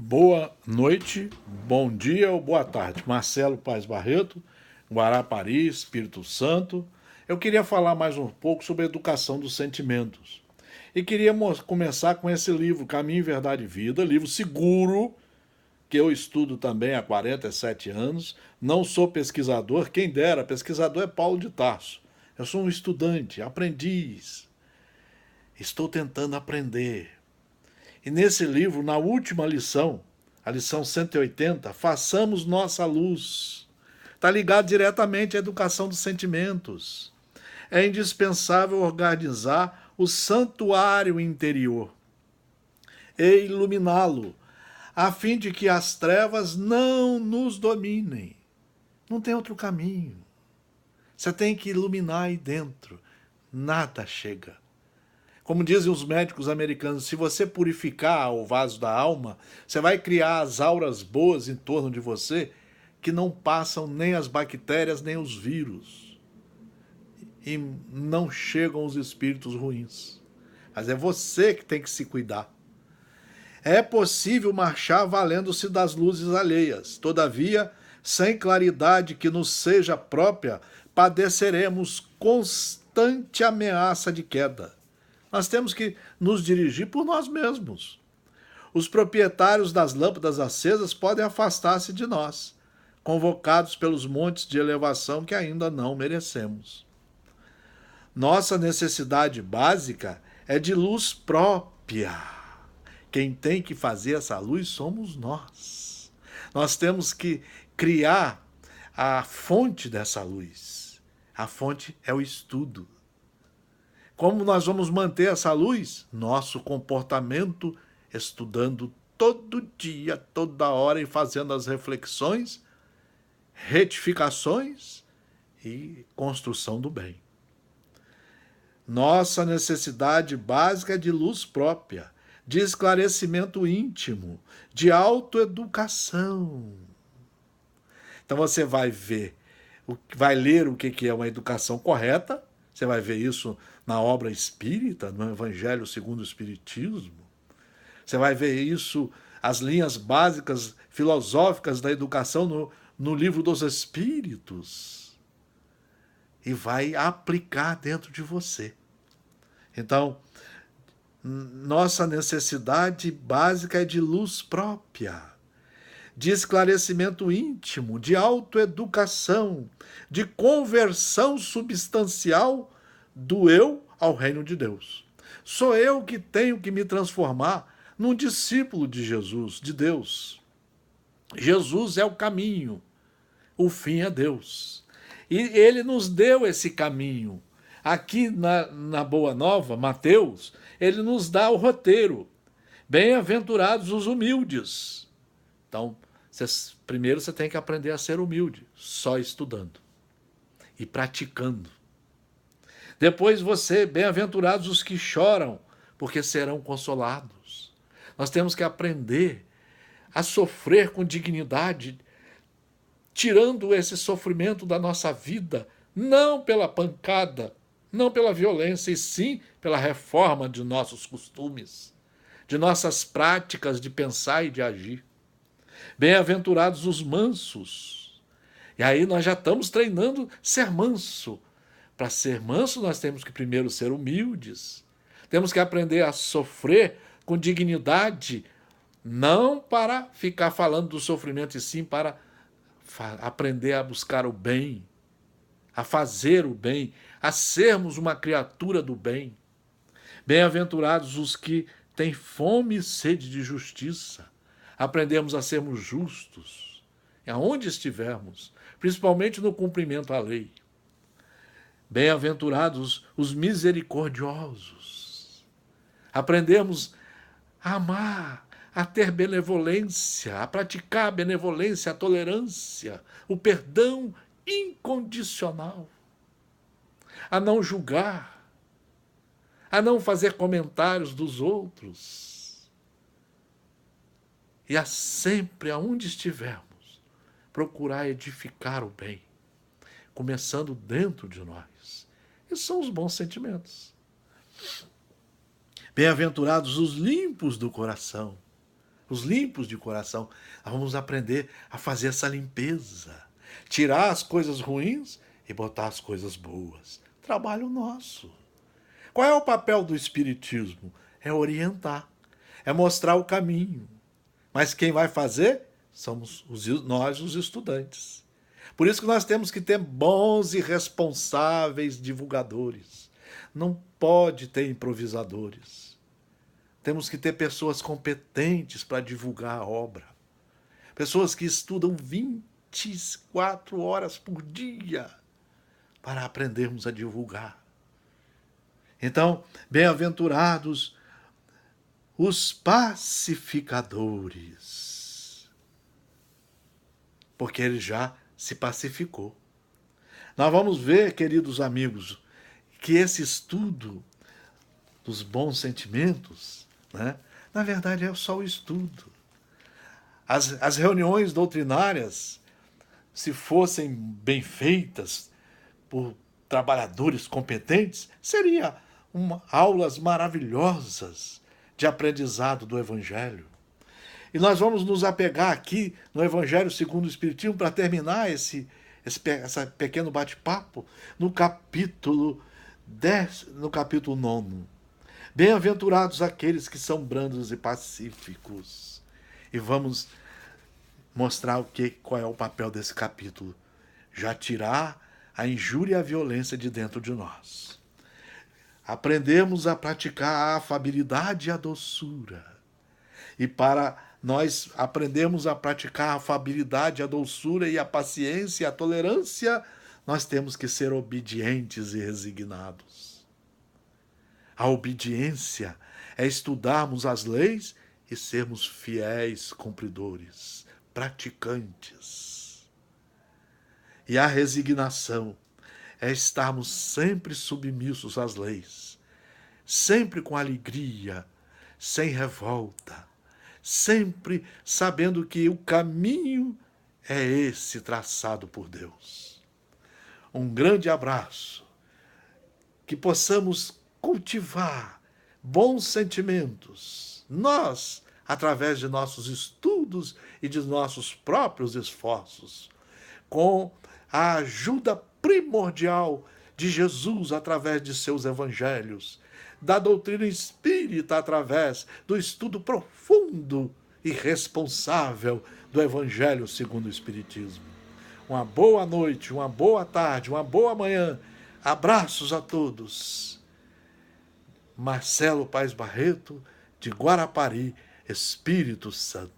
Boa noite, bom dia ou boa tarde. Marcelo Paes Barreto, Guarapari, Espírito Santo. Eu queria falar mais um pouco sobre a educação dos sentimentos. E queria começar com esse livro, Caminho, Verdade e Vida, livro seguro, que eu estudo também há 47 anos. Não sou pesquisador, quem dera, pesquisador é Paulo de Tarso. Eu sou um estudante, aprendiz. Estou tentando aprender. E nesse livro, na última lição, a lição 180, façamos nossa luz. Está ligado diretamente à educação dos sentimentos. É indispensável organizar o santuário interior e iluminá-lo, a fim de que as trevas não nos dominem. Não tem outro caminho. Você tem que iluminar aí dentro. Nada chega. Como dizem os médicos americanos, se você purificar o vaso da alma, você vai criar as auras boas em torno de você que não passam nem as bactérias nem os vírus. E não chegam os espíritos ruins. Mas é você que tem que se cuidar. É possível marchar valendo-se das luzes alheias. Todavia, sem claridade que nos seja própria, padeceremos constante ameaça de queda. Nós temos que nos dirigir por nós mesmos. Os proprietários das lâmpadas acesas podem afastar-se de nós, convocados pelos montes de elevação que ainda não merecemos. Nossa necessidade básica é de luz própria. Quem tem que fazer essa luz somos nós. Nós temos que criar a fonte dessa luz. A fonte é o estudo. Como nós vamos manter essa luz? Nosso comportamento, estudando todo dia, toda hora e fazendo as reflexões, retificações e construção do bem. Nossa necessidade básica é de luz própria, de esclarecimento íntimo, de autoeducação. Então você vai ler o que é uma educação correta. Você vai ver isso na obra espírita, no Evangelho segundo o Espiritismo. Você vai ver isso, as linhas básicas filosóficas da educação no Livro dos Espíritos. E vai aplicar dentro de você. Então, nossa necessidade básica é de luz própria, de esclarecimento íntimo, de autoeducação, de conversão substancial do eu ao reino de Deus. Sou eu que tenho que me transformar num discípulo de Jesus, de Deus. Jesus é o caminho, o fim é Deus. E ele nos deu esse caminho. Aqui na Boa Nova, Mateus, ele nos dá o roteiro. Bem-aventurados os humildes. Então, primeiro você tem que aprender a ser humilde, só estudando e praticando. Depois bem-aventurados os que choram, porque serão consolados. Nós temos que aprender a sofrer com dignidade, tirando esse sofrimento da nossa vida, não pela pancada, não pela violência, e sim pela reforma de nossos costumes, de nossas práticas de pensar e de agir. Bem-aventurados os mansos. E aí nós já estamos treinando ser manso. Para ser manso, nós temos que primeiro ser humildes. Temos que aprender a sofrer com dignidade, não para ficar falando do sofrimento, e sim para aprender a buscar o bem, a fazer o bem, a sermos uma criatura do bem. Bem-aventurados os que têm fome e sede de justiça. Aprendemos a sermos justos, aonde estivermos, principalmente no cumprimento à lei. Bem-aventurados os misericordiosos. Aprendemos a amar, a ter benevolência, a praticar a benevolência, a tolerância, o perdão incondicional, a não julgar, a não fazer comentários dos outros. E a sempre, aonde estivermos, procurar edificar o bem, começando dentro de nós. Esses são os bons sentimentos. Bem-aventurados os limpos do coração, os limpos de coração. Nós vamos aprender a fazer essa limpeza, tirar as coisas ruins e botar as coisas boas. Trabalho nosso. Qual é o papel do Espiritismo? É orientar, é mostrar o caminho. Mas quem vai fazer somos nós, os estudantes. Por isso que nós temos que ter bons e responsáveis divulgadores. Não pode ter improvisadores. Temos que ter pessoas competentes para divulgar a obra. Pessoas que estudam 24 horas por dia para aprendermos a divulgar. Então, bem-aventurados os pacificadores, porque ele já se pacificou. Nós vamos ver, queridos amigos, que esse estudo dos bons sentimentos, né, na verdade é só o estudo. As reuniões doutrinárias, se fossem bem feitas por trabalhadores competentes, seriam aulas maravilhosas de aprendizado do Evangelho. E nós vamos nos apegar aqui no Evangelho segundo o Espiritismo para terminar esse pequeno bate-papo no capítulo 10, no capítulo 9. Bem-aventurados aqueles que são brandos e pacíficos. E vamos mostrar qual é o papel desse capítulo. Já tirar a injúria e a violência de dentro de nós. Aprendemos a praticar a afabilidade e a doçura. E para nós aprendermos a praticar a afabilidade, a doçura e a paciência e a tolerância, nós temos que ser obedientes e resignados. A obediência é estudarmos as leis e sermos fiéis cumpridores, praticantes. E a resignação é estarmos sempre submissos às leis, sempre com alegria, sem revolta, sempre sabendo que o caminho é esse traçado por Deus. Um grande abraço, que possamos cultivar bons sentimentos, nós, através de nossos estudos e de nossos próprios esforços, com a ajuda primordial de Jesus através de seus evangelhos, da doutrina espírita através do estudo profundo e responsável do Evangelho segundo o Espiritismo. Uma boa noite, uma boa tarde, uma boa manhã. Abraços a todos. Marcelo Paes Barreto, de Guarapari, Espírito Santo.